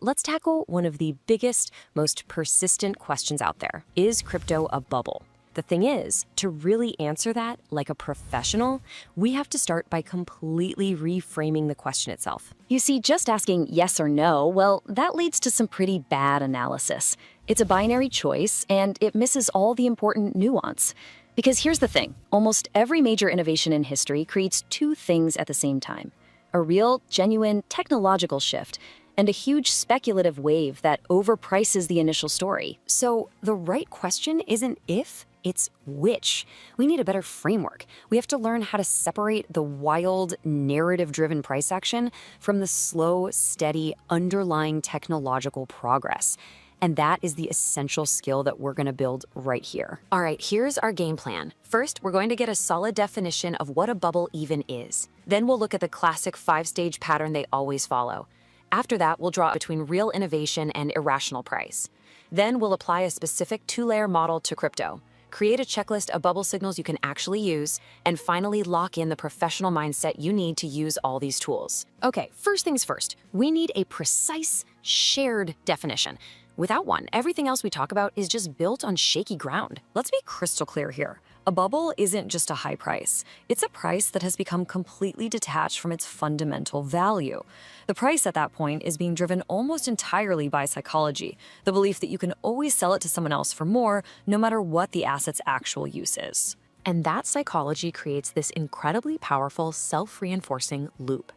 let's tackle one of the biggest, most persistent questions out there. Is crypto a bubble? The thing is, to really answer that like a professional, we have to start by completely reframing the question itself. You see, just asking yes or no, well, that leads to some pretty bad analysis. It's a binary choice, and it misses all the important nuance. Because here's the thing, almost every major innovation in history creates two things at the same time: a real, genuine technological shift, and a huge speculative wave that overprices the initial story. So the right question isn't if, it's which. We need a better framework. We have to learn how to separate the wild, narrative-driven price action from the slow, steady, underlying technological progress. And that is the essential skill that we're going to build right here. All right, here's our game plan. First, we're going to get a solid definition of what a bubble even is. Then we'll look at the classic 5-stage pattern they always follow. After that, we'll draw between real innovation and irrational price. Then we'll apply a specific 2-layer model to crypto, create a checklist of bubble signals you can actually use, and finally lock in the professional mindset you need to use all these tools. Okay, first things first, we need a precise, shared definition. Without one, everything else we talk about is just built on shaky ground. Let's be crystal clear here. A bubble isn't just a high price. It's a price that has become completely detached from its fundamental value. The price at that point is being driven almost entirely by psychology, the belief that you can always sell it to someone else for more, no matter what the asset's actual use is. And that psychology creates this incredibly powerful, self-reinforcing loop.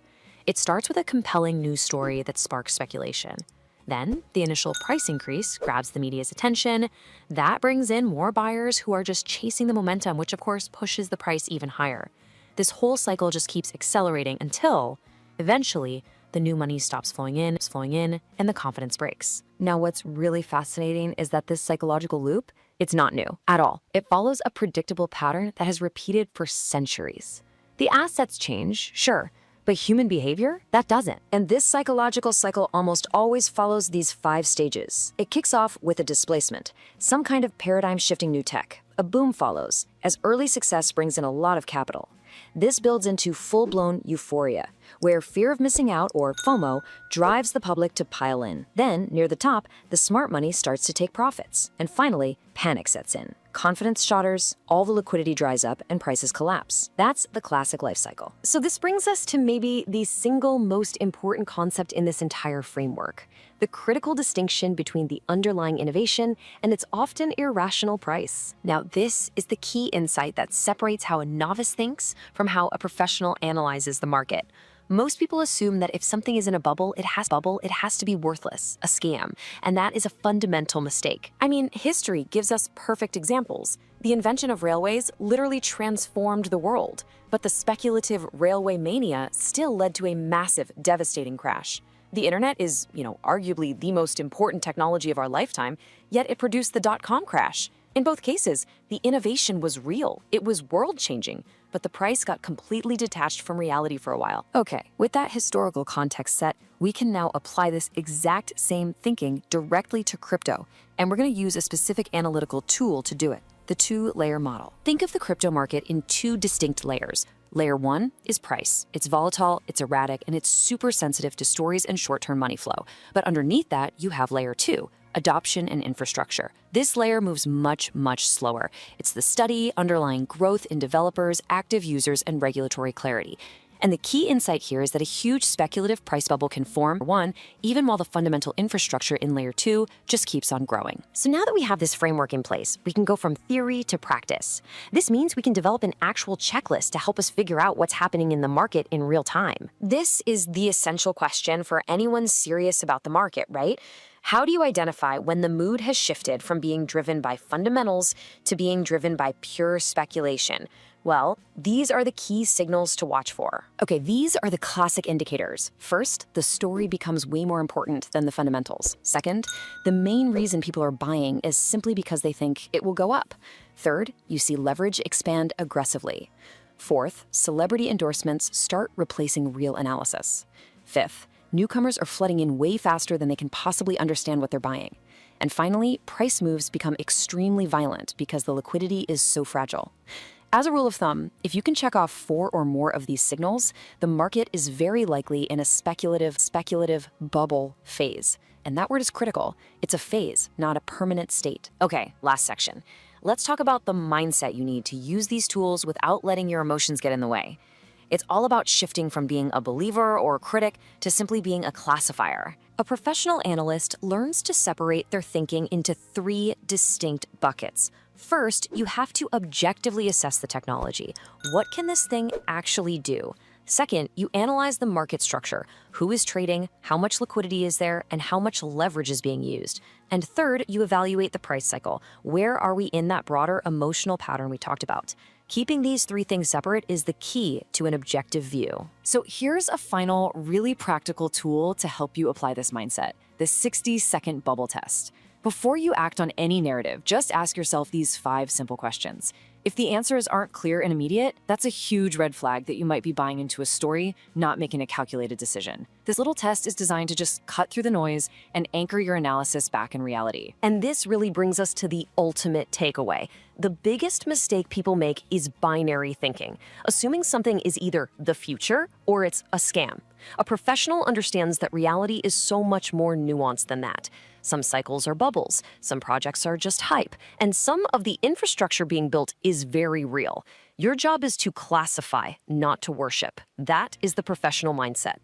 It starts with a compelling news story that sparks speculation. Then, the initial price increase grabs the media's attention. That brings in more buyers who are just chasing the momentum, which of course pushes the price even higher. This whole cycle just keeps accelerating until, eventually, the new money stops flowing in, and the confidence breaks. Now, what's really fascinating is that this psychological loop, it's not new at all. It follows a predictable pattern that has repeated for centuries. The assets change, sure, but human behavior, that doesn't. And this psychological cycle almost always follows these 5 stages. It kicks off with a displacement, some kind of paradigm-shifting new tech. A boom follows, as early success brings in a lot of capital. This builds into full-blown euphoria, where fear of missing out, or FOMO, drives the public to pile in. Then, near the top, the smart money starts to take profits. And finally, panic sets in. Confidence shatters, all the liquidity dries up, and prices collapse. That's the classic life cycle. So this brings us to maybe the single most important concept in this entire framework: the critical distinction between the underlying innovation and its often irrational price. Now, this is the key insight that separates how a novice thinks from how a professional analyzes the market. Most people assume that if something is in a bubble, it has to be worthless, a scam, and that is a fundamental mistake. I mean, history gives us perfect examples. The invention of railways literally transformed the world, but the speculative railway mania still led to a massive, devastating crash. The internet is, arguably the most important technology of our lifetime, yet it produced the dot-com crash. In both cases, the innovation was real, it was world-changing, but the price got completely detached from reality for a while. Okay, with that historical context set, we can now apply this exact same thinking directly to crypto, and we're going to use a specific analytical tool to do it: the 2-layer model. Think of the crypto market in 2 distinct layers. Layer 1 is price. It's volatile, it's erratic, and it's super sensitive to stories and short-term money flow. But underneath that, you have Layer 2, adoption and infrastructure. This layer moves much, much slower. It's the steady, underlying growth in developers, active users, and regulatory clarity. And the key insight here is that a huge speculative price bubble can form, one, even while the fundamental infrastructure in Layer 2 just keeps on growing. So now that we have this framework in place, we can go from theory to practice. This means we can develop an actual checklist to help us figure out what's happening in the market in real time. This is the essential question for anyone serious about the market, right? How do you identify when the mood has shifted from being driven by fundamentals to being driven by pure speculation? Well, these are the key signals to watch for. Okay, these are the classic indicators. First, the story becomes way more important than the fundamentals. Second, the main reason people are buying is simply because they think it will go up. Third, you see leverage expand aggressively. Fourth, celebrity endorsements start replacing real analysis. Fifth, newcomers are flooding in way faster than they can possibly understand what they're buying. And finally, price moves become extremely violent because the liquidity is so fragile. As a rule of thumb, if you can check off 4 or more of these signals, the market is very likely in a speculative bubble phase. And that word is critical. It's a phase, not a permanent state. Okay, last section. Let's talk about the mindset you need to use these tools without letting your emotions get in the way. It's all about shifting from being a believer or a critic to simply being a classifier. A professional analyst learns to separate their thinking into three distinct buckets. First, you have to objectively assess the technology. What can this thing actually do? Second, you analyze the market structure. Who is trading, how much liquidity is there, and how much leverage is being used. And third, you evaluate the price cycle. Where are we in that broader emotional pattern we talked about? Keeping these three things separate is the key to an objective view. So here's a final, really practical tool to help you apply this mindset: the 60-second bubble test. Before you act on any narrative, just ask yourself these 5 simple questions. If the answers aren't clear and immediate, that's a huge red flag that you might be buying into a story, not making a calculated decision. This little test is designed to just cut through the noise and anchor your analysis back in reality. And this really brings us to the ultimate takeaway. The biggest mistake people make is binary thinking, assuming something is either the future or it's a scam. A professional understands that reality is so much more nuanced than that. Some cycles are bubbles, some projects are just hype, and some of the infrastructure being built is very real. Your job is to classify, not to worship. That is the professional mindset.